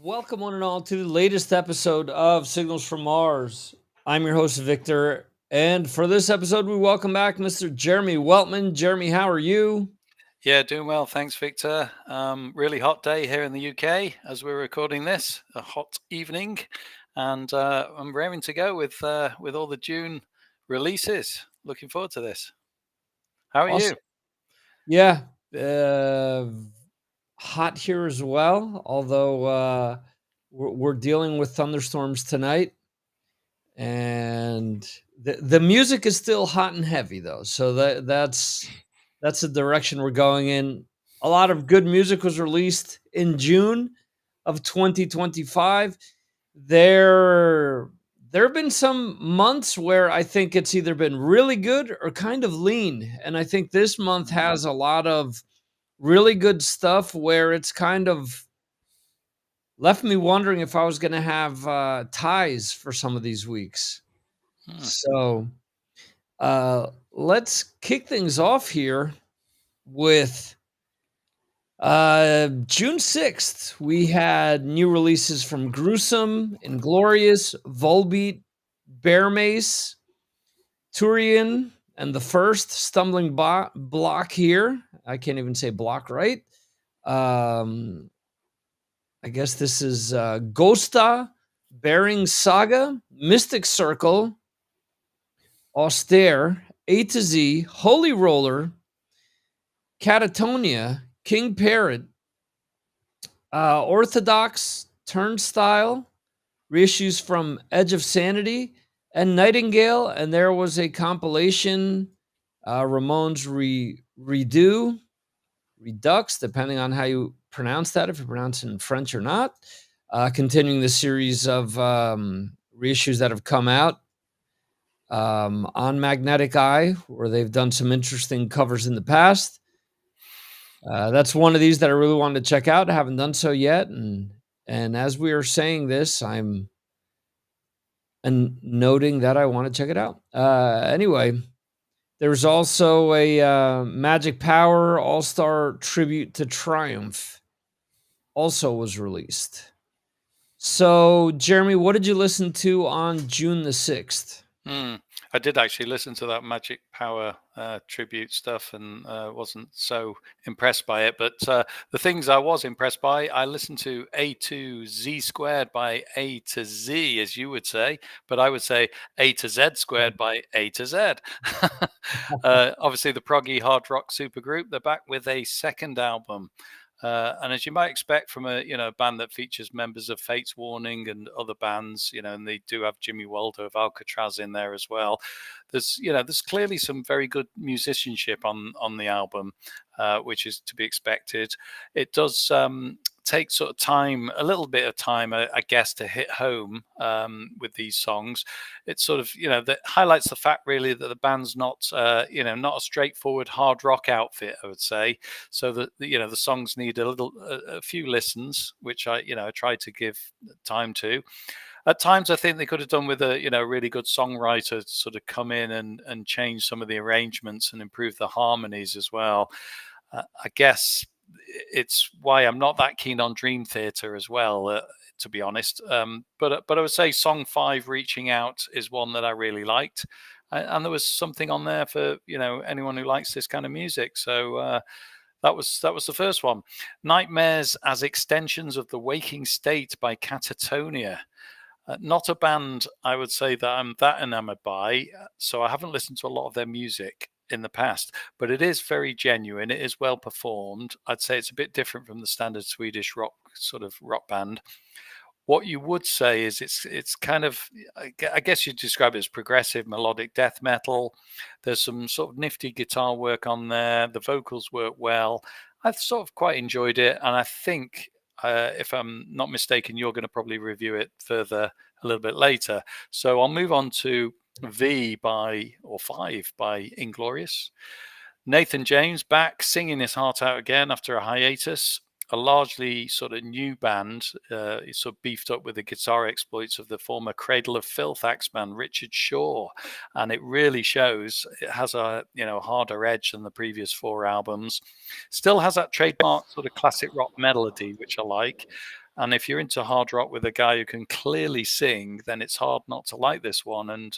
Welcome, one and all, to the latest episode of Signals from Mars. I'm your host, Victor, and for this episode, we welcome back Mr. Jeremy Weltman. Jeremy, how are you? Yeah, doing well. Thanks, Victor. Really hot day here in the UK as we're recording this. A hot evening, and I'm raring to go with all the June releases. Looking forward to this. How are you? Awesome. Yeah, uh, hot here as well, although we're dealing with thunderstorms tonight, and the music is still hot and heavy, though. So that's the direction we're going in. A lot of good music was released in June of 2025. There have been some months where I think it's either been really good or kind of lean, and I think this month has a lot of really good stuff where it's kind of left me wondering if I was going to have ties for some of these weeks. Hmm. So let's kick things off here with June 6th. We had new releases from Gruesome, Inglorious, Volbeat, Bear Mace, Turian, and the first stumbling block here. I can't even say block right. Um, I guess this is Ghosta, Bearing Saga, Mystic Circle, Austere, A to Z, Holy Roller, Catatonia, King Parrot, Orthodox, Turnstile, reissues from Edge of Sanity, and Nightingale. And there was a compilation, Ramones Redo, Redux, depending on how you pronounce that, if you pronounce it in French or not. Continuing the series of reissues that have come out on Magnetic Eye, where they've done some interesting covers in the past. That's one of these that I really wanted to check out. I haven't done so yet, and as we are saying this, I'm noting that I want to check it out. Anyway, there's also a Magic Power All Star Tribute to Triumph, also was released. So, Jeremy, what did you listen to on June the 6th? I did actually listen to that Magic Power tribute stuff and wasn't so impressed by it. But the things I was impressed by, I listened to A to Z squared by A to Z, as you would say, but I would say A to Z squared by A to Z. Obviously, the proggy hard rock supergroup, they're back with a second album. And as you might expect from a band that features members of Fate's Warning and other bands, and they do have Jimmy Waldo of Alcatraz in there as well. There's clearly some very good musicianship on the album, which is to be expected. It does take sort of time, a little bit of time, I guess, to hit home with these songs. It's sort of, that highlights the fact really that the band's not not a straightforward hard rock outfit, I would say. So that the songs need a few listens, which I try to give time to. At times, I think they could have done with a really good songwriter to sort of come in and change some of the arrangements and improve the harmonies as well. I guess it's why I'm not that keen on Dream Theater as well, to be honest. But I would say Song 5, Reaching Out, is one that I really liked. And there was something on there for anyone who likes this kind of music. So that was the first one. Nightmares as Extensions of the Waking State by Catatonia. Not a band I would say that I'm that enamored by, so I haven't listened to a lot of their music in the past, but it is very genuine. It is well performed. I'd say it's a bit different from the standard Swedish rock sort of rock band. What you would say is it's kind of, I guess you'd describe it as progressive melodic death metal. There's some sort of nifty guitar work on there. The vocals work well. I've sort of quite enjoyed it, and I think if I'm not mistaken, you're going to probably review it further a little bit later. So I'll move on to 5 by Inglorious. Nathan James back singing his heart out again after a hiatus. A largely sort of new band, sort of beefed up with the guitar exploits of the former Cradle of Filth axeman Richard Shaw, and it really shows. It has a harder edge than the previous 4 albums. Still has that trademark sort of classic rock melody, which I like. And if you're into hard rock with a guy who can clearly sing, then it's hard not to like this one. And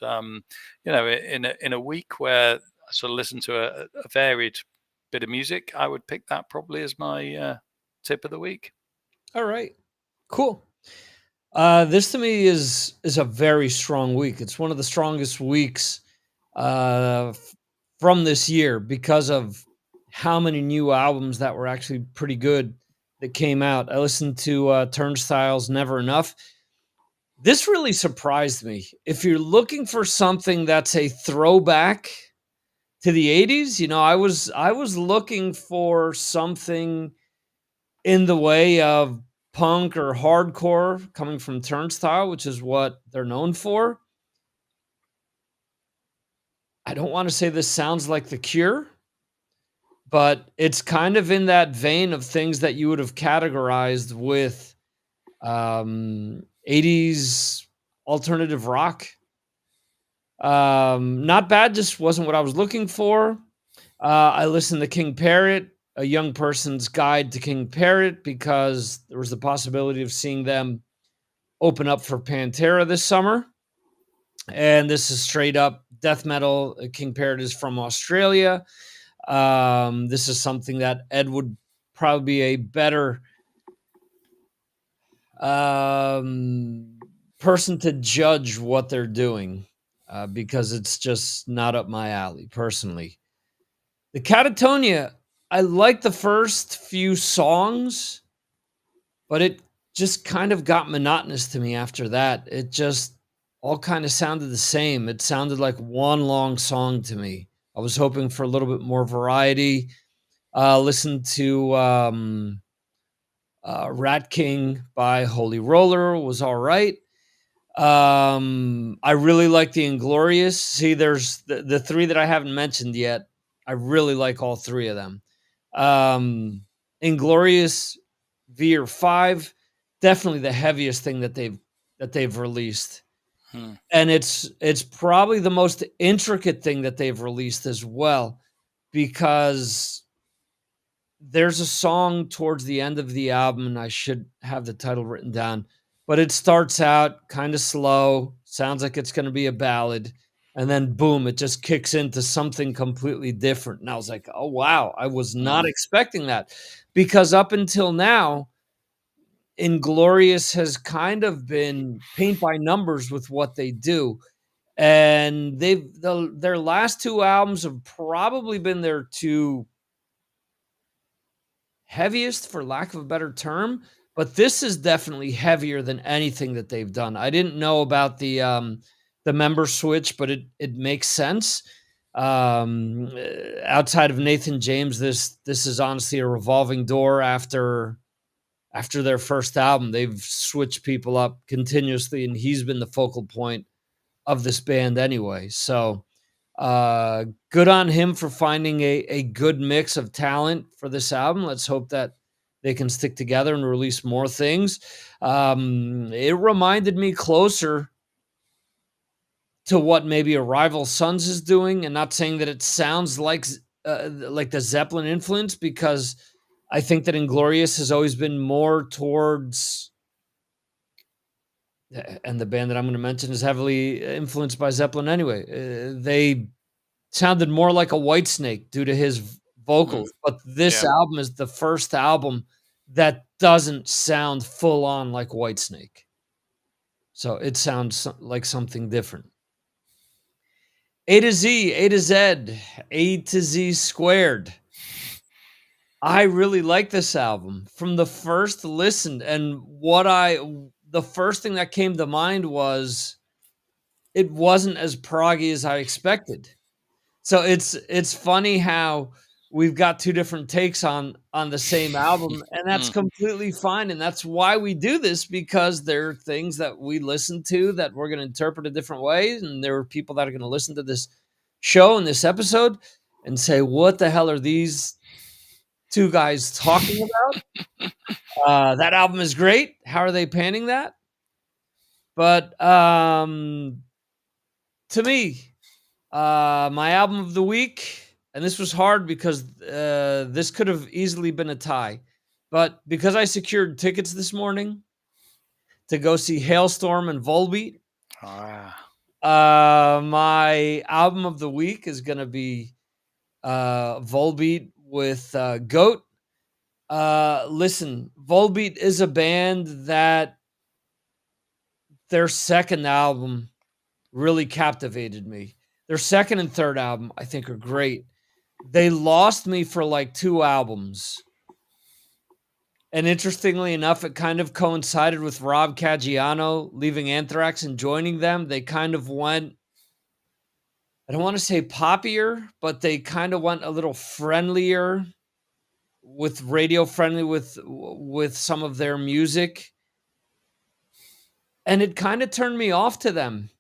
in a week where I sort of listen to a varied bit of music, I would pick that probably as my tip of the week. All right. Cool. This to me is a very strong week. It's one of the strongest weeks from this year because of how many new albums that were actually pretty good that came out. I listened to Turnstile's Never Enough. This really surprised me. If you're looking for something that's a throwback to the 80s, I was looking for something in the way of punk or hardcore coming from Turnstile, which is what they're known for. I don't want to say this sounds like The Cure, but it's kind of in that vein of things that you would have categorized with 80s alternative rock. Not bad, just wasn't what I was looking for. I listened to King Parrot, A Young Person's Guide to King Parrot, because there was the possibility of seeing them open up for Pantera this summer. And this is straight up death metal. King Parrot is from Australia. This is something that Ed would probably be a better person to judge what they're doing, because it's just not up my alley personally. The Catatonia, I like the first few songs, but it just kind of got monotonous to me after that. It just all kind of sounded the same. It sounded like one long song to me. I was hoping for a little bit more variety. Listen to Rat King by Holy Roller was all right. I really like the Inglorious. See, there's the three that I haven't mentioned yet. I really like all three of them. Inglorious Veer 5, definitely the heaviest thing that they've released. Hmm. And it's probably the most intricate thing that they've released as well, because there's a song towards the end of the album, and I should have the title written down, but it starts out kind of slow, sounds like it's going to be a ballad, and then boom, it just kicks into something completely different. And I was like, oh wow, I was not Mm. expecting that, because up until now, Inglorious has kind of been paint by numbers with what they do. And their last two albums have probably been their two heaviest, for lack of a better term, but this is definitely heavier than anything that they've done. I didn't know about the member switch, but it makes sense. Outside of Nathan James, this is honestly a revolving door. After their first album, they've switched people up continuously, and he's been the focal point of this band anyway. So good on him for finding a good mix of talent for this album. Let's hope that they can stick together and release more things. It reminded me closer to what maybe a Rival Sons is doing, and not saying that it sounds like the Zeppelin influence, because I think that Inglorious has always been more towards, and the band that I'm going to mention is heavily influenced by Zeppelin anyway. They sounded more like a Whitesnake due to his Mm. vocals, but this Yeah. album is the first album that doesn't sound full on like Whitesnake. So it sounds like something different. A to Z, A to Z, A to Z squared. I really like this album from the first listen, and the first thing that came to mind was it wasn't as proggy as I expected. So it's funny how we've got two different takes on the same album, and that's Mm. completely fine, and that's why we do this, because there are things that we listen to that we're gonna interpret a different ways, and there are people that are gonna listen to this show and this episode and say, "What the hell are these 2 guys talking about? That album is great. How are they panning that?" But, to me, my album of the week, and this was hard because this could have easily been a tie, but because I secured tickets this morning to go see Hailstorm and Volbeat. Ah. My album of the week is going to be Volbeat with Goat. Listen, Volbeat is a band that their second album really captivated me. Their second and third album, I think, are great. They lost me for like 2 albums. And interestingly enough, it kind of coincided with Rob Caggiano leaving Anthrax and joining them. They kind of went, I don't want to say poppier, but they kind of went a little friendlier with radio friendly with some of their music. And it kind of turned me off to them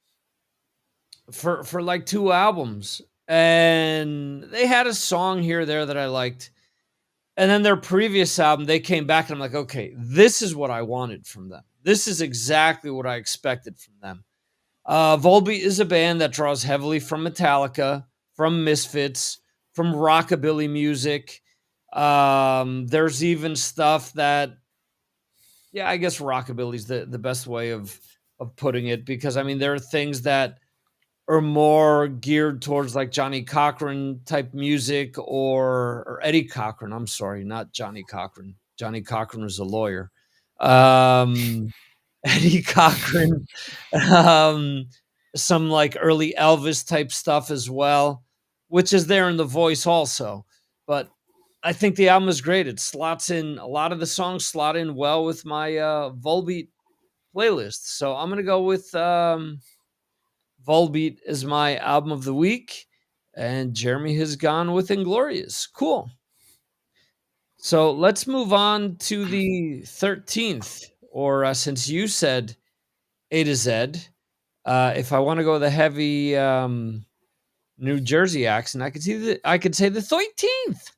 for like 2 albums. And they had a song here or there that I liked. And then their previous album, they came back and I'm like, okay, this is what I wanted from them. This is exactly what I expected from them. Volbeat is a band that draws heavily from Metallica, from Misfits, from rockabilly music. There's even stuff that, yeah, I guess rockabilly is the best way of putting it, because I mean there are things that are more geared towards like Johnny Cochran type music, or Eddie Cochran. I'm sorry, not Johnny Cochran. Johnny Cochran was a lawyer. Eddie Cochran, um, some like early Elvis type stuff as well, which is there in the voice also. But I think the album is great. It slots in, a lot of the songs slot in well with my Volbeat playlist. So I'm gonna go with Volbeat as my album of the week, and Jeremy has gone with Inglorious. Cool. So let's move on to the 13th, or since you said A to Z, if I want to go the heavy New Jersey accent, I could say the 13th.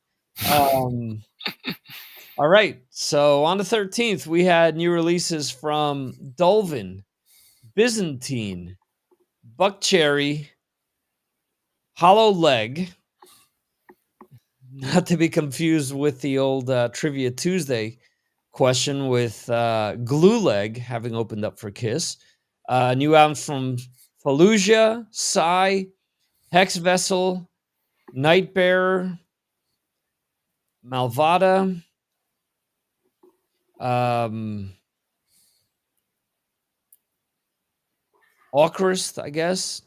All right. So on the 13th, we had new releases from Dolvin, Byzantine, Buckcherry, Hollow Leg, not to be confused with the old Trivia Tuesday question with Glue Leg having opened up for Kiss. New albums from Fallujah, Psy, Hex Vessel, Nightbearer, Malvada, Ocarist, I guess,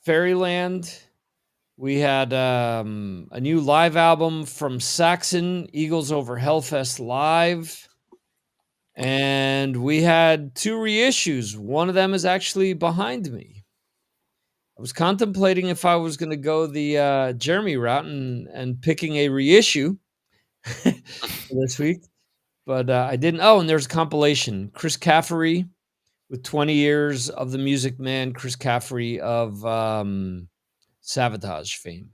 Fairyland. We had a new live album from Saxon, Eagles Over Hellfest Live. And we had 2 reissues. One of them is actually behind me. I was contemplating if I was going to go the Jeremy route and picking a reissue this week, but I didn't. Oh, and there's a compilation. Chris Caffery with 20 years of the Music Man, Chris Caffery of Savatage fame.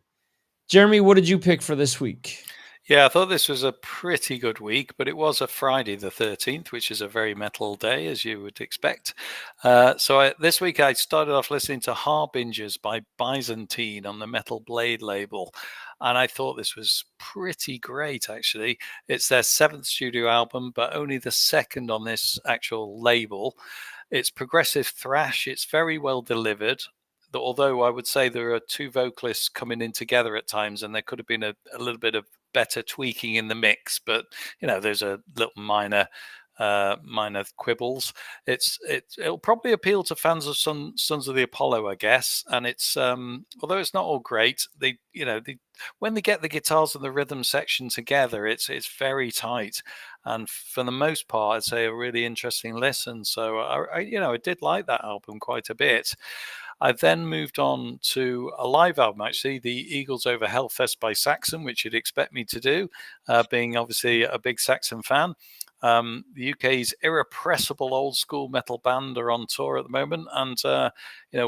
Jeremy, what did you pick for this week? Yeah, I thought this was a pretty good week, but it was a Friday the 13th, which is a very metal day, as you would expect. This week I started off listening to Harbingers by Byzantine on the Metal Blade label. And I thought this was pretty great, actually. It's their 7th studio album, but only the 2nd on this actual label. It's progressive thrash. It's very well delivered. Although I would say there are 2 vocalists coming in together at times, and there could have been a little bit of better tweaking in the mix, but there's a little minor quibbles. It'll probably appeal to fans of Sons of the Apollo, I guess. And it's although it's not all great, when they get the guitars and the rhythm section together, it's very tight, and for the most part, I'd say a really interesting listen. So I did like that album quite a bit. I then moved on to a live album, actually, the Eagles Over Hellfest by Saxon, which you'd expect me to do, being obviously a big Saxon fan. The UK's irrepressible old school metal band are on tour at the moment, and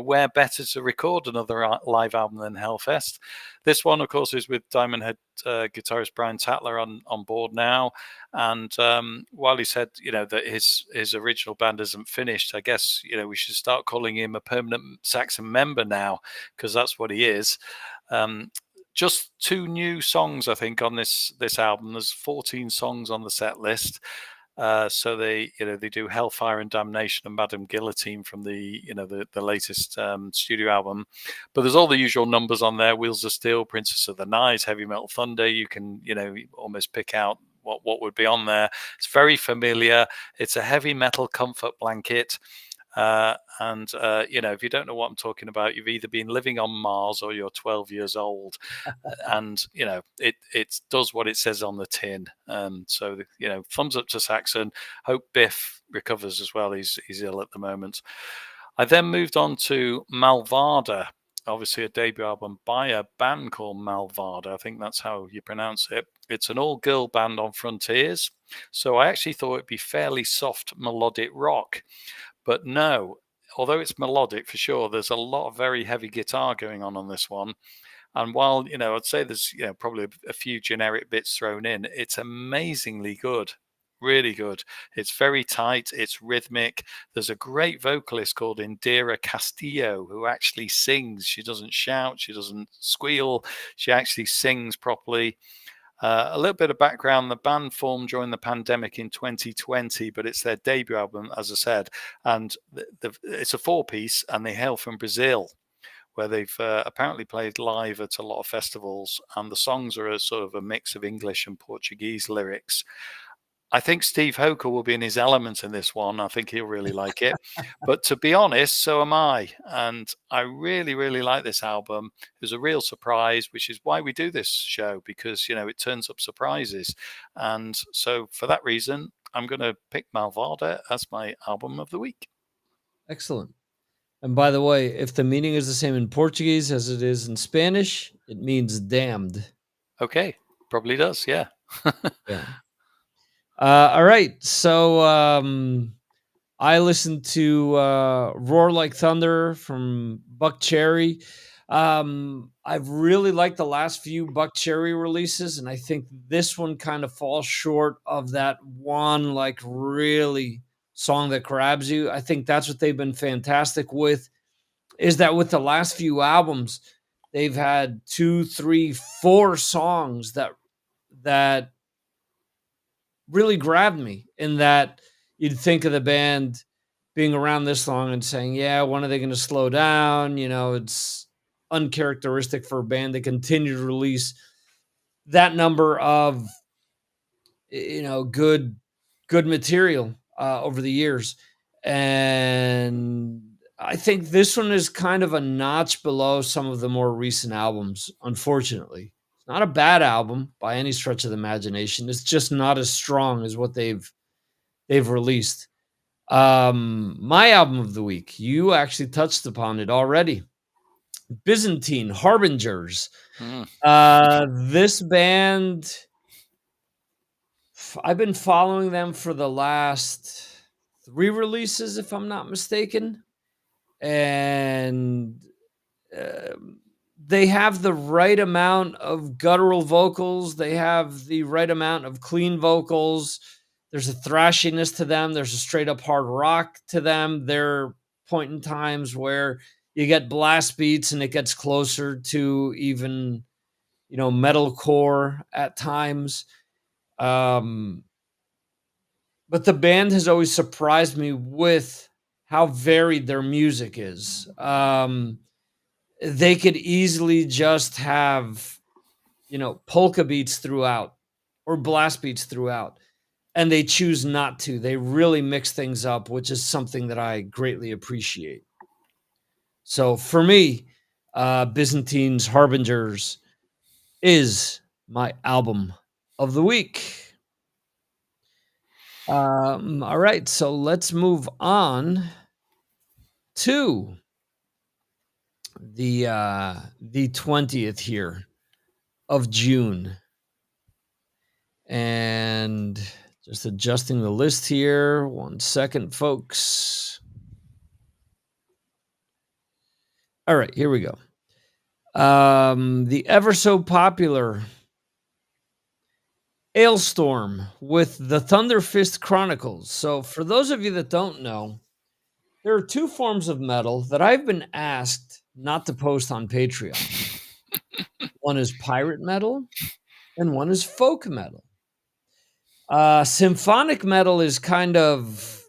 where better to record another live album than Hellfest? This one, of course, is with Diamond Head guitarist Brian Tatler on board now. And while he said that his original band isn't finished, I guess we should start calling him a permanent Saxon member now, because that's what he is. Just 2 new songs, I think, on this album. There's 14 songs on the set list. So they do Hellfire and Damnation and Madame Guillotine from the latest studio album. But there's all the usual numbers on there: Wheels of Steel, Princess of the Night, Heavy Metal Thunder. You can almost pick out what would be on there. It's very familiar. It's a heavy metal comfort blanket. If you don't know what I'm talking about, you've either been living on Mars or you're 12 years old. And it does what it says on the tin. Thumbs up to Saxon. Hope Biff recovers as well. He's ill at the moment. I then moved on to Malvada, obviously a debut album by a band called Malvada. I think that's how you pronounce it. It's an all-girl band on Frontiers, so I actually thought it'd be fairly soft melodic rock, but no. Although it's melodic for sure, there's a lot of very heavy guitar going on this one. And while, I'd say there's, probably a few generic bits thrown in, it's amazingly good, really good. It's very tight, it's rhythmic. There's a great vocalist called Indira Castillo who actually sings. She doesn't shout, she doesn't squeal, she actually sings properly. A little bit of background: the band formed during the pandemic in 2020, but it's their debut album, as I said, and it's a four-piece, and they hail from Brazil, where they've apparently played live at a lot of festivals, and the songs are a sort of a mix of English and Portuguese lyrics. I think Steve Hoker will be in his element in this one. I think he'll really like it. But to be honest, so am I. And I really, really like this album. It was a real surprise, which is why we do this show, because, it turns up surprises. And so for that reason, I'm going to pick Malvada as my album of the week. Excellent. And by the way, if the meaning is the same in Portuguese as it is in Spanish, it means damned. Okay, probably does, yeah. Yeah. All right. So I listened to Roar Like Thunder from Buck Cherry. I've really liked the last few Buck Cherry releases, and I think this one kind of falls short of that one, like, really song that grabs you. I think that's what they've been fantastic with, is that with the last few albums, they've had 2, 3, 4 songs that really grabbed me, in that you'd think of the band being around this long and saying, yeah, when are they going to slow down? It's uncharacteristic for a band to continue to release that number of, good material over the years. And I think this one is kind of a notch below some of the more recent albums, unfortunately. It's not a bad album by any stretch of the imagination. It's just not as strong as what they've released. My album of the week, you actually touched upon it already. Byzantine Harbingers. This band, I've been following them for the last 3 releases, if I'm not mistaken. And they have the right amount of guttural vocals. They have the right amount of clean vocals. There's a thrashiness to them. There's a straight up hard rock to them. There are point in times where you get blast beats and it gets closer to even, metalcore at times. But the band has always surprised me with how varied their music is. They could easily just have, polka beats throughout or blast beats throughout, and they choose not to. They really mix things up, which is something that I greatly appreciate. So for me, Byzantine's Harbingers is my album of the week. All right, so let's move on to the 20th here of June. And just adjusting the list here. 1 second, folks. All right, here we go. The ever so popular Ailstorm with the Thunderfist Chronicles. So for those of you that don't know, there are 2 forms of metal that I've been asked not to post on Patreon. One is pirate metal and one is folk metal. Symphonic metal is kind of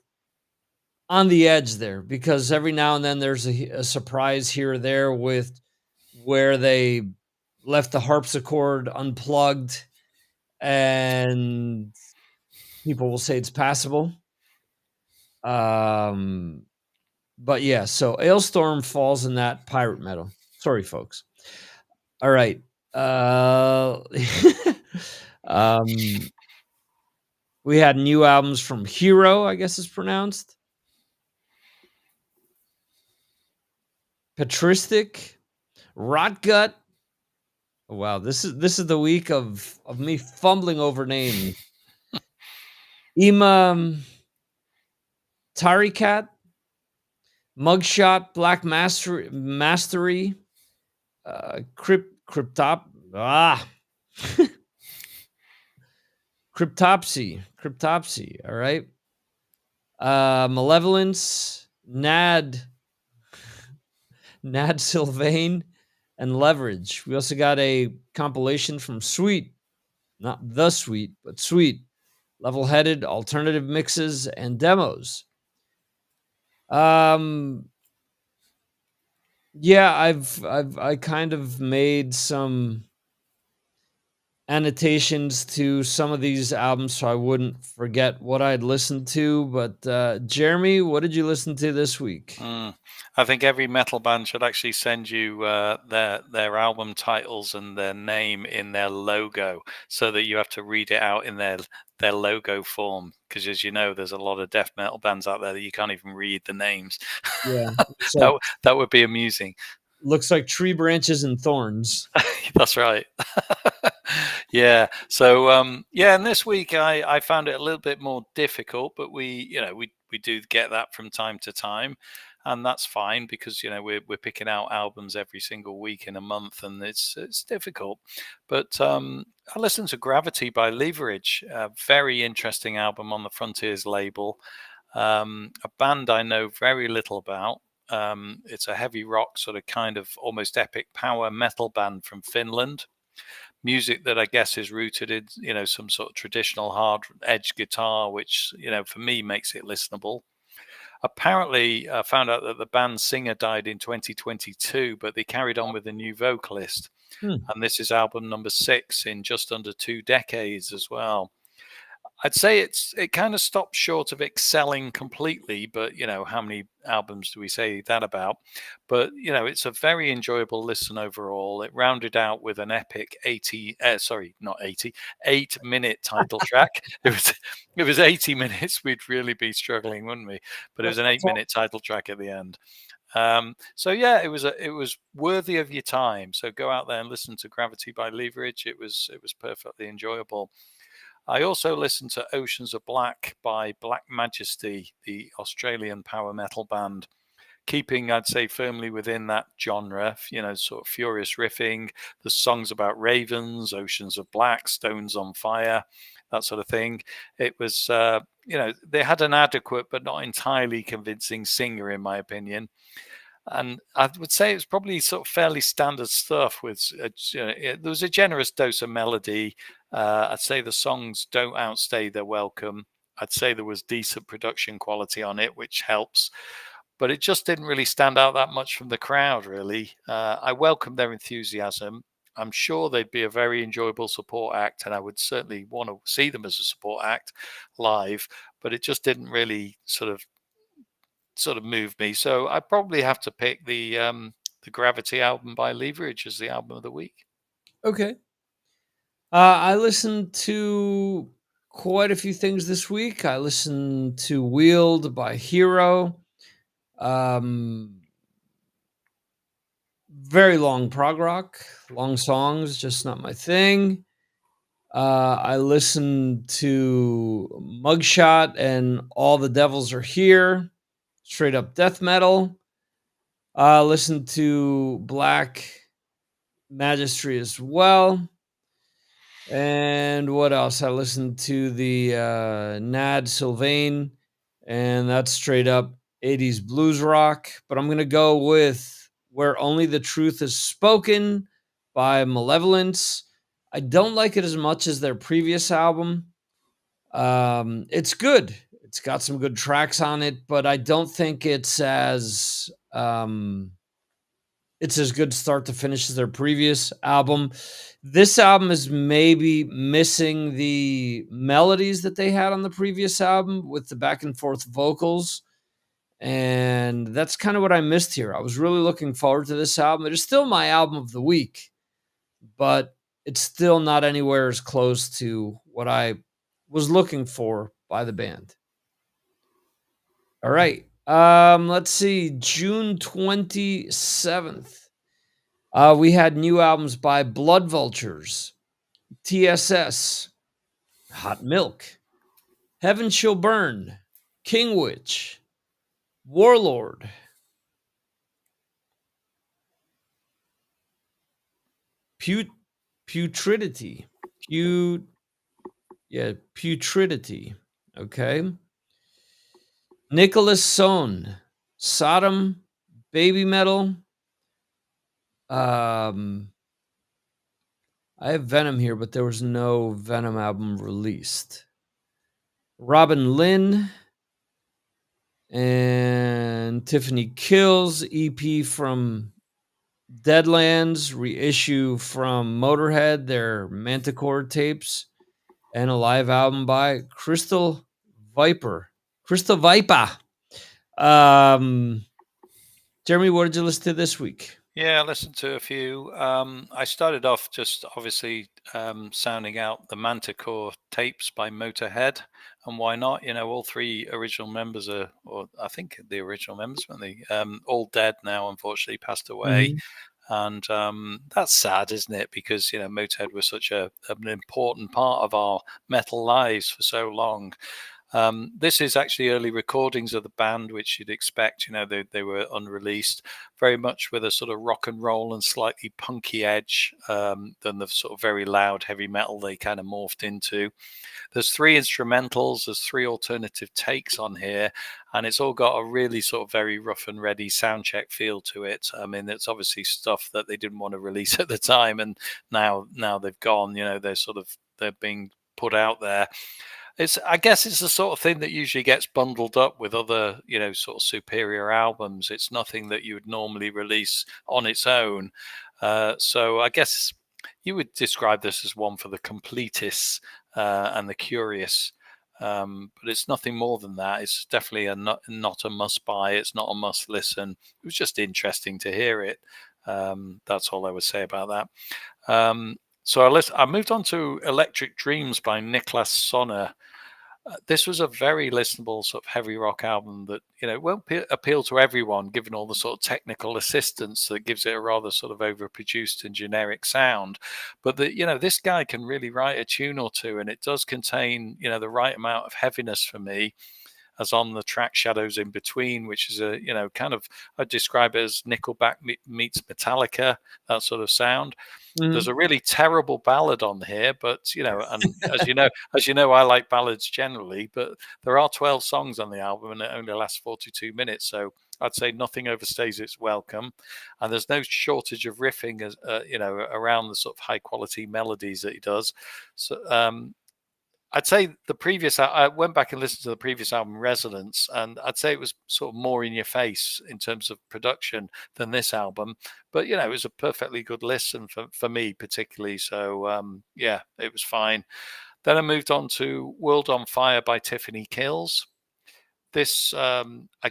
on the edge there because every now and then there's a surprise here or there with where they left the harpsichord unplugged and people will say it's passable. Um, but yeah, so Ailstorm falls in that pirate metal. Sorry, folks. All right. Uh, um, we had new albums from Hero, I guess it's pronounced. Patristic, Rotgut. Oh, wow, this is the week of me fumbling over names. Ima Tarikat, Mugshot, Black Mastery, ah, Cryptopsy. All right, Malevolence, Nad Sylvain, and Leverage. We also got a compilation from Sweet, not the Sweet, but Sweet, level-headed alternative mixes and demos. Yeah, I kind of made some annotations to some of these albums so I wouldn't forget what I'd listened to. But Jeremy, what did you listen to this week? I think every metal band should actually send you their album titles and their name in their logo, so that you have to read it out in their logo form. Because as you know, there's a lot of death metal bands out there that you can't even read the names. Yeah, so that would be amusing. looks like tree branches and thorns. That's right. Yeah. So yeah, and this week I found it a little bit more difficult, but we do get that from time to time, and that's fine because we're picking out albums every single week in a month, and it's difficult. But I listened to Gravity by Leverage, a very interesting album on the Frontiers label, a band I know very little about. It's a heavy rock, sort of kind of almost epic power metal band from Finland. Music that I guess is rooted in, some sort of traditional hard edge guitar, which, for me makes it listenable. Apparently, I found out that the band's singer died in 2022, but they carried on with a new vocalist. Hmm. And this is album number 6 in just under 2 decades as well. I'd say it kind of stops short of excelling completely, but how many albums do we say that about? But it's a very enjoyable listen overall. It rounded out with an epic 8-minute title track. It was 80 minutes, we'd really be struggling, wouldn't we? But it was an 8-minute title track at the end. So yeah, it was worthy of your time. So go out there and listen to Gravity by Leverage. It was perfectly enjoyable. I also listened to Oceans of Black by Black Majesty, the Australian power metal band, keeping, I'd say, firmly within that genre, sort of furious riffing, the songs about ravens, Oceans of Black, Stones on Fire, that sort of thing. It was, they had an adequate but not entirely convincing singer, in my opinion. And I would say it's probably sort of fairly standard stuff. There was a generous dose of melody. I'd say the songs don't outstay their welcome. I'd say there was decent production quality on it, which helps. But it just didn't really stand out that much from the crowd, really. I welcome their enthusiasm. I'm sure they'd be a very enjoyable support act, and I would certainly want to see them as a support act live. But it just didn't really sort of move me. So I probably have to pick the Gravity album by Leverage as the album of the week. Okay. I listened to quite a few things this week. I listened to Wheeled by Hero. Very long prog rock, long songs, just not my thing. I listened to Mugshot and All the Devils Are Here, straight up death metal. Listened to Black Magistry as well. And what else? I listened to the Nad Sylvain, and that's straight up 80s blues rock. But I'm going to go with Where Only the Truth is Spoken by Malevolence. I don't like it as much as their previous album. It's good. It's got some good tracks on it, but I don't think it's as good start to finish as their previous album. This album is maybe missing the melodies that they had on the previous album with the back and forth vocals. And that's kind of what I missed here. I was really looking forward to this album. It is still my album of the week, but it's still not anywhere as close to what I was looking for by the band. All right. Let's see. June 27th. We had new albums by Blood Vultures, TSS, Hot Milk, Heaven Shall Burn, King Witch, Warlord, Putridity. Putridity. Okay. Nicholas Sohn, Sodom, Baby Metal. I have Venom here, but there was no Venom album released. Robin Lynn and Tiffany Kills, EP from Deadlands, reissue from Motorhead, their Manticore tapes, and a live album by Crystal Viper. Jeremy, what did you listen to this week? Yeah, I listened to a few. I started off just obviously sounding out the Manticore tapes by Motorhead, and why not? You know, all three original members are, or I think the original members, weren't they? All dead now, unfortunately, passed away. And that's sad, isn't it? Because, you know, Motorhead was such an important part of our metal lives for so long. This is actually early recordings of the band, which you'd expect. You know, they were unreleased, very much with a sort of rock and roll and slightly punky edge than the sort of very loud heavy metal they kind of morphed into. There's 3 instrumentals, there's 3 alternative takes on here, and it's all got a really sort of very rough and ready sound check feel to it. I mean, it's obviously stuff that they didn't want to release at the time, and now they've gone. You know, they're being put out there. I guess it's the sort of thing that usually gets bundled up with other, you know, sort of superior albums. It's nothing that you would normally release on its own. So I guess you would describe this as one for the completists and the curious. But it's nothing more than that. It's definitely not a must buy. It's not a must listen. It was just interesting to hear it. That's all I would say about that. So I moved on to Electric Dreams by Niklas Sonner. This was a very listenable sort of heavy rock album that, you know, won't appeal to everyone, given all the sort of technical assistance that gives it a rather sort of overproduced and generic sound. But you know, this guy can really write a tune or two, and it does contain, you know, the right amount of heaviness for me, as on the track Shadows in Between, which is a, you know, kind of, I'd describe it as Nickelback meets Metallica, that sort of sound. There's a really terrible ballad on here, but, you know, and as you know, I like ballads generally, but there are 12 songs on the album and it only lasts 42 minutes. So I'd say nothing overstays its welcome. And there's no shortage of riffing, as you know, around the sort of high quality melodies that he does. So, I'd say I went back and listened to the previous album, Resonance, and I'd say it was sort of more in your face in terms of production than this album. But, you know, it was a perfectly good listen for me, particularly. So, yeah, it was fine. Then I moved on to World on Fire by Tiffany Kills. This, I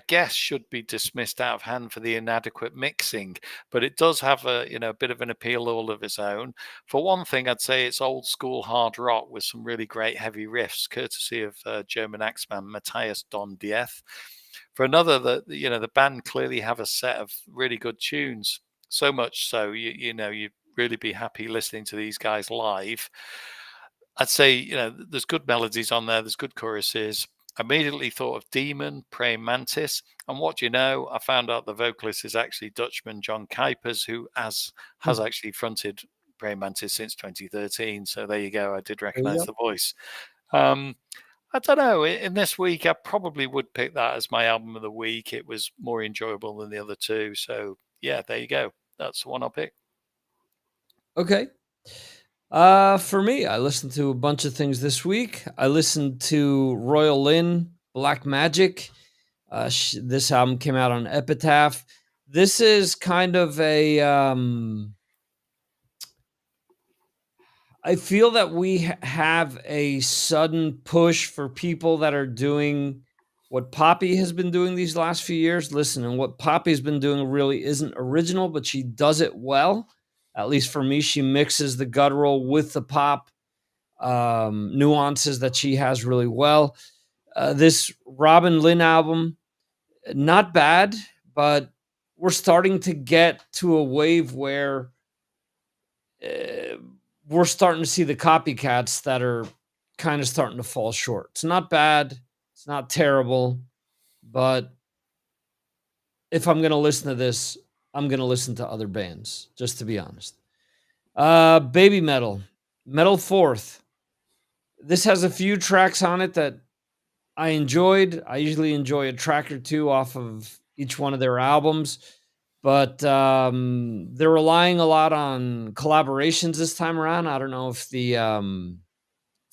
guess, should be dismissed out of hand for the inadequate mixing, but it does have a, you know, a bit of an appeal all of its own. For one thing, I'd say it's old school hard rock with some really great heavy riffs, courtesy of German axeman Matthias Don Dieth. For another, the band clearly have a set of really good tunes. So much so, you know, you'd really be happy listening to these guys live. I'd say, you know, there's good melodies on there. There's good choruses. I immediately thought of Demon, Praying Mantis. And what do you know? I found out the vocalist is actually Dutchman John Kuipers, who has actually fronted Praying Mantis since 2013. So there you go. I did recognize the voice. I don't know. In this week, I probably would pick that as my album of the week. It was more enjoyable than the other two. So yeah, there you go. That's the one I'll pick. Okay. For me, I listened to a bunch of things this week. I listened to Royal Lynn, Black Magic. This album came out on Epitaph. This is kind of a I feel that we have a sudden push for people that are doing what Poppy has been doing these last few years. Listen, and what Poppy's been doing really isn't original, but she does it well. At least for me, she mixes the guttural with the pop nuances that she has really well. This Robin Lynn album, not bad, but we're starting to get to a wave where uh, we're starting to see the copycats that are kind of starting to fall short. It's not bad, it's not terrible, but if I'm going to listen to this, I'm going to listen to other bands, just to be honest. Baby Metal, Metal Fourth. This has a few tracks on it that I enjoyed. I usually enjoy a track or two off of each one of their albums, but they're relying a lot on collaborations this time around. I don't know if the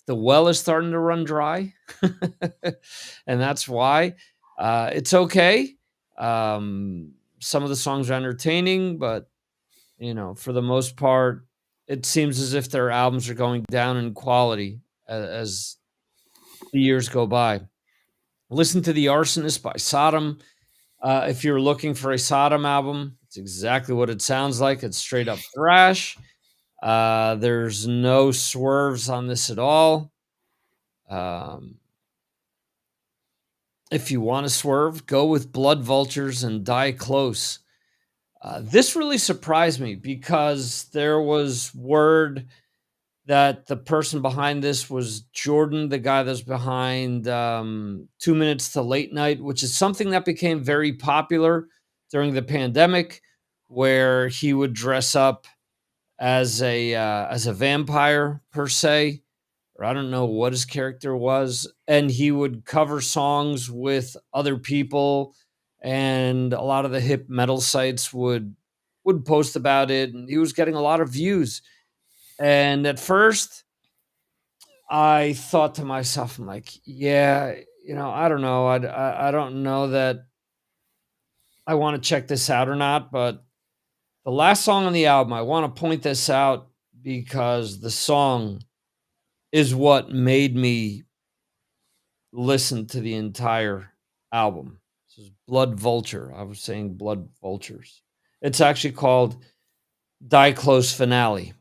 well is starting to run dry, and that's why. It's okay. Some of the songs are entertaining, but for the most part, it seems as if their albums are going down in quality as the years go by. Listen to The Arsonist by Sodom. If you're looking for a Sodom album, it's exactly what it sounds like. It's straight up thrash. There's no swerves on this at all. Um, if you want to swerve, go with Blood Vultures and Die Close. This really surprised me because there was word that the person behind this was Jordan, the guy that's behind 2 Minutes to Late Night, which is something that became very popular during the pandemic, where he would dress up as a vampire per se, or I don't know what his character was, and he would cover songs with other people, and a lot of the hip metal sites would post about it, and he was getting a lot of views. And at first, I thought to myself, I'm like, yeah, I don't know. I don't know that I want to check this out or not. But the last song on the album, I want to point this out because the song is what made me listen to the entire album. This is Blood Vulture. I was saying Blood Vultures. It's actually called Die Close Finale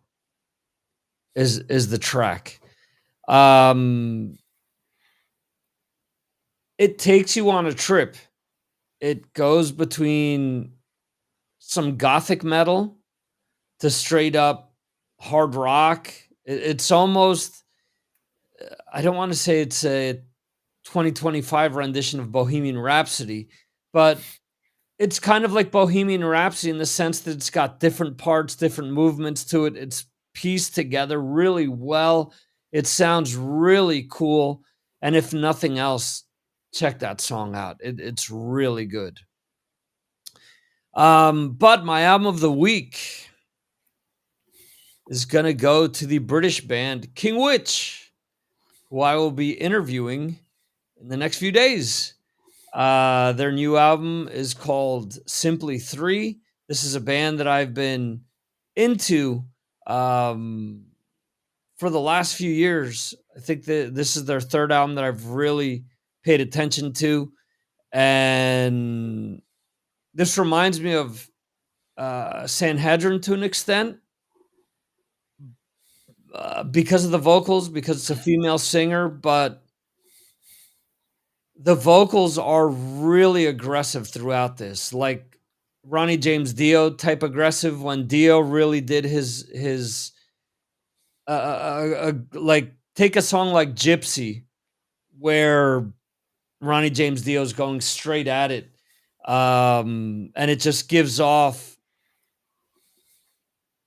is the track. Um it takes you on a trip. It goes between some gothic metal to straight up hard rock. It's almost, I don't want to say it's a 2025 rendition of Bohemian Rhapsody, but it's kind of like Bohemian Rhapsody in the sense that it's got different parts, different movements to it. It's pieced together really well. It sounds really cool. And if nothing else, check that song out. It's really good. But my album of the week is going to go to the British band King Witch, who I will be interviewing in the next few days. Their new album is called Simply Three. This is a band that I've been into for the last few years. I think that this is their third album that I've really paid attention to. And this reminds me of Sanhedrin to an extent, because of the vocals, because it's a female singer, but the vocals are really aggressive throughout this, like Ronnie James Dio type aggressive when Dio really did his like take a song like Gypsy where Ronnie James Dio's going straight at it, and it just gives off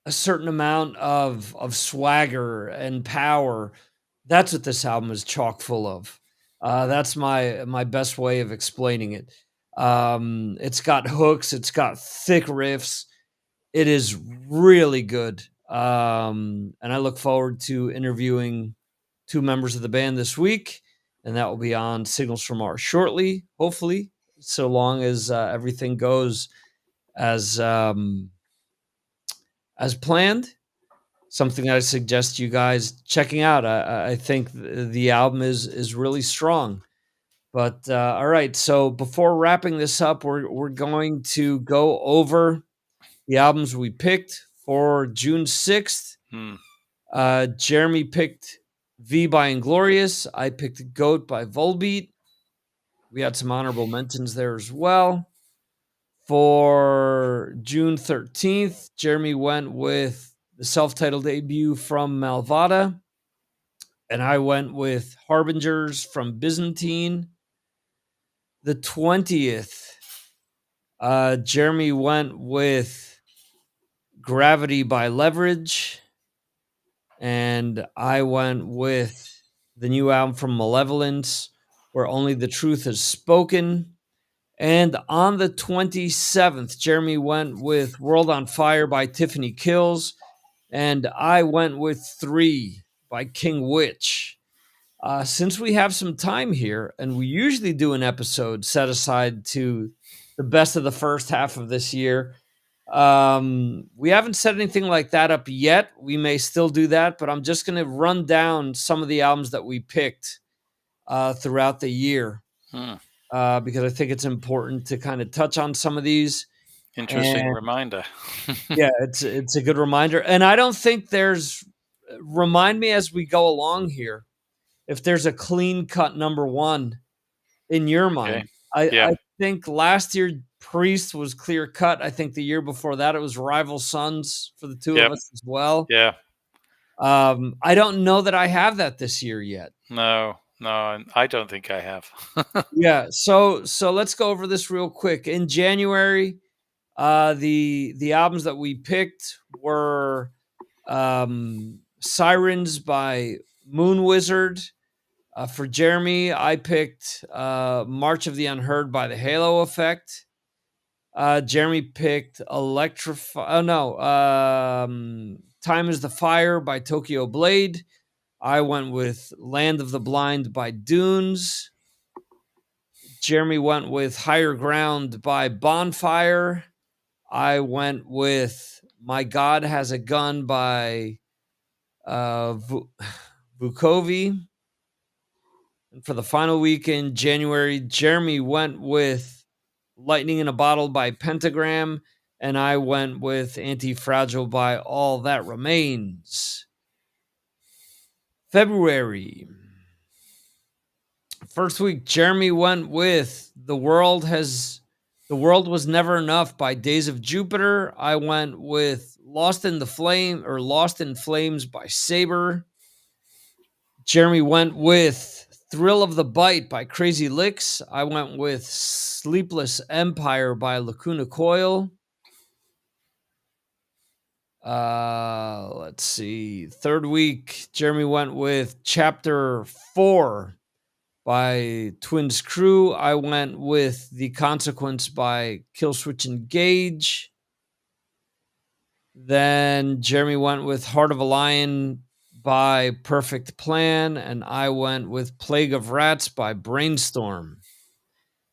a certain amount of swagger and power. That's what this album is chock full of. That's my best way of explaining it. It's got hooks, it's got thick riffs. It is really good. And I look forward to interviewing 2 members of the band this week, and that will be on Signals from Mars shortly, hopefully, so long as everything goes as planned. Something I suggest you guys checking out. I think the album is really strong. But all right, so before wrapping this up, we're going to go over the albums we picked for June 6th. Jeremy picked V by Inglorious. I picked Goat by Volbeat. We had some honorable mentions there as well. For June 13th, Jeremy went with the self-titled debut from Malvada, and I went with Harbingers from Byzantine. The 20th, Jeremy went with Gravity by Leverage, and I went with the new album from Malevolence, Where Only the Truth Is Spoken. And on the 27th, Jeremy went with World on Fire by Tiffany Kills, and I went with 3 by King Witch. Since we have some time here, and we usually do an episode set aside to the best of the first half of this year, we haven't set anything like that up yet. We may still do that, but I'm just going to run down some of the albums that we picked throughout the year. Because I think it's important to kind of touch on some of these. Interesting And reminder. yeah, it's a good reminder. And I don't think remind me as we go along here if there's a clean cut number 1 in your mind. Yeah. I think last year Priest was clear cut. I think the year before that it was Rival Sons for the 2 of us as well. Yeah. I don't know that I have that this year yet. No, I don't think I have. Yeah, so let's go over this real quick. In January, the albums that we picked were Sirens by Moon Wizard. For Jeremy, I picked March of the Unheard by the Halo Effect. Jeremy picked Time is the Fire by Tokyo Blade. I went with Land of the Blind by Dunes. Jeremy went with Higher Ground by Bonfire. I went with My God Has a Gun by Vukovi. And for the final week in January, Jeremy went with Lightning in a Bottle by Pentagram, and I went with Anti-Fragile by All That Remains. February. First week, Jeremy went with The World Was Never Enough by Days of Jupiter. I went with Lost in Flames by Saber. Jeremy went with Thrill of the Bite by Crazy Licks. I went with Sleepless Empire by Lacuna Coil. Let's see. Third week, Jeremy went with Chapter 4 by Twins Crew. I went with The Consequence by Killswitch Engage. Then Jeremy went with Heart of a Lion by Perfect Plan, and I went with Plague of Rats by Brainstorm.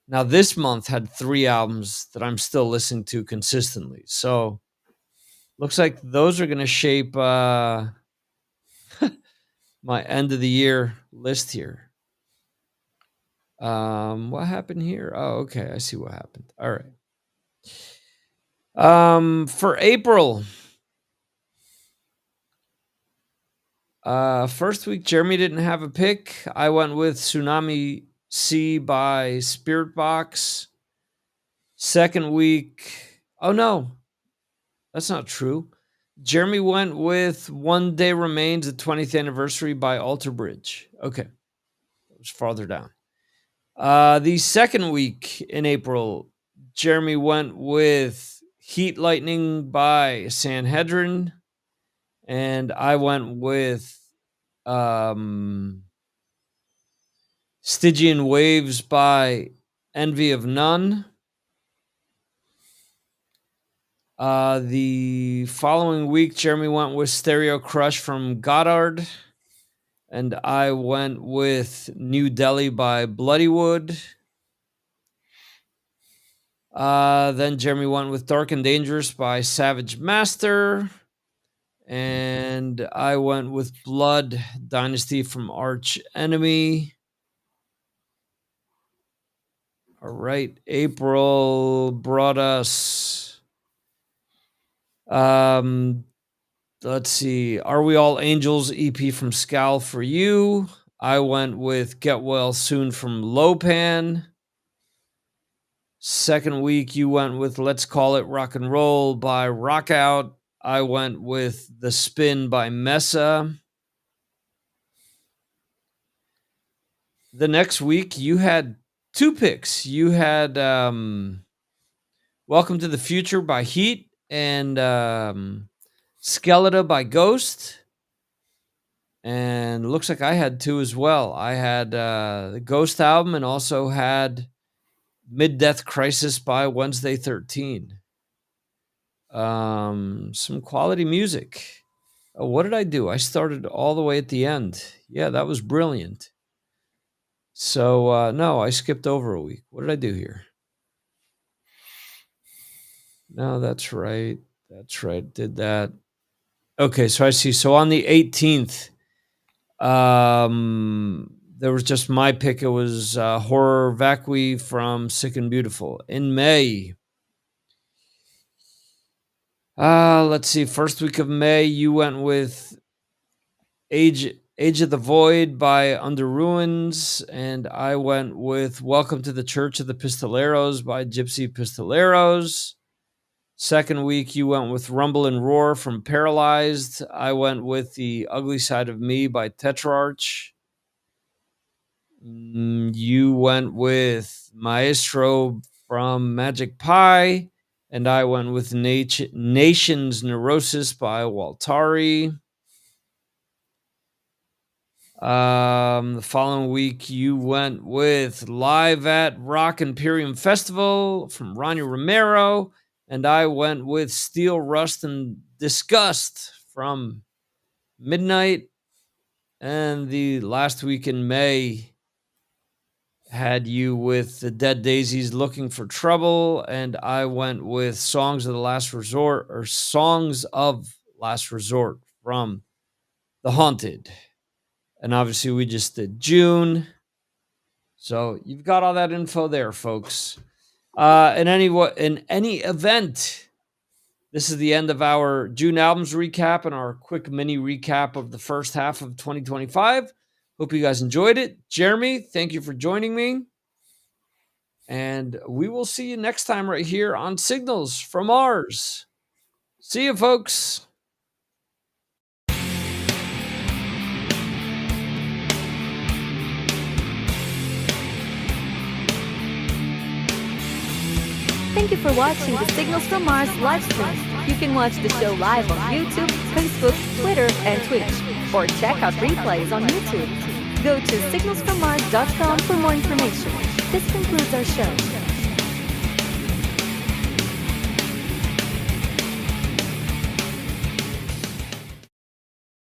Now, this month had 3 albums that I'm still listening to consistently. So, looks like those are going to shape my end of the year list here. What happened here? Oh, okay. I see what happened. All right. For April, first week, Jeremy didn't have a pick. I went with Tsunami Sea by Spirit Box. Second week, oh no, that's not true. Jeremy went with One Day Remains, the 20th Anniversary by Alter Bridge. Okay, that was farther down. The second week in April, Jeremy went with Heat Lightning by Sanhedrin, and I went with Stygian Waves by Envy of None. The following week, Jeremy went with Stereo Crush from Goddard. And I went with New Delhi by Bloodywood. Then Jeremy went with Dark and Dangerous by Savage Master. And I went with Blood Dynasty from Arch Enemy. All right. April brought us, let's see, Are We All Angels EP from Scowl for You. I went with Get Well Soon from Lopan. Second week, you went with Let's Call It Rock and Roll by Rockout. I went with The Spin by Mesa. The next week, you had two picks. You had Welcome to the Future by Heat and Skeleton by Ghost. And looks like I had two as well. I had the Ghost album and also had Mid-Death Crisis by Wednesday 13. Some quality music. What did I do? I started all the way at the end. Yeah, that was brilliant. So, no, I skipped over a week. What did I do here? No, that's right. That's right. Did that. Okay, so I see. So on the 18th, there was just my pick. It was Horror Vacui from Sick and Beautiful. In May, let's see. First week of May, you went with Age of the Void by Under Ruins, and I went with Welcome to the Church of the Pistoleros by Gypsy Pistoleros. Second week, you went with Rumble and Roar from Paralyzed. I went with The Ugly Side of Me by Tetrarch. You went with Maestro from Magic Pie, and I went with Nation's Neurosis by Waltari. The following week, you went with Live at Rock Imperium Festival from Ronnie Romero, and I went with Steel, Rust, and Disgust from Midnight. And the last week in May had you with the Dead Daisies, Looking for Trouble, and I went with Songs of Last Resort from The Haunted. And obviously we just did June. So you've got all that info there, folks. In any event, this is the end of our June albums recap and our quick mini recap of the first half of 2025. Hope you guys enjoyed it. Jeremy, thank you for joining me. And we will see you next time right here on Signals from Mars. See you, folks. Thank you for watching the Signals from Mars live stream. You can watch the show live on YouTube, Facebook, Twitter, and Twitch, or check out replays on YouTube. Go to signalsfrommars.com for more information. This concludes our show.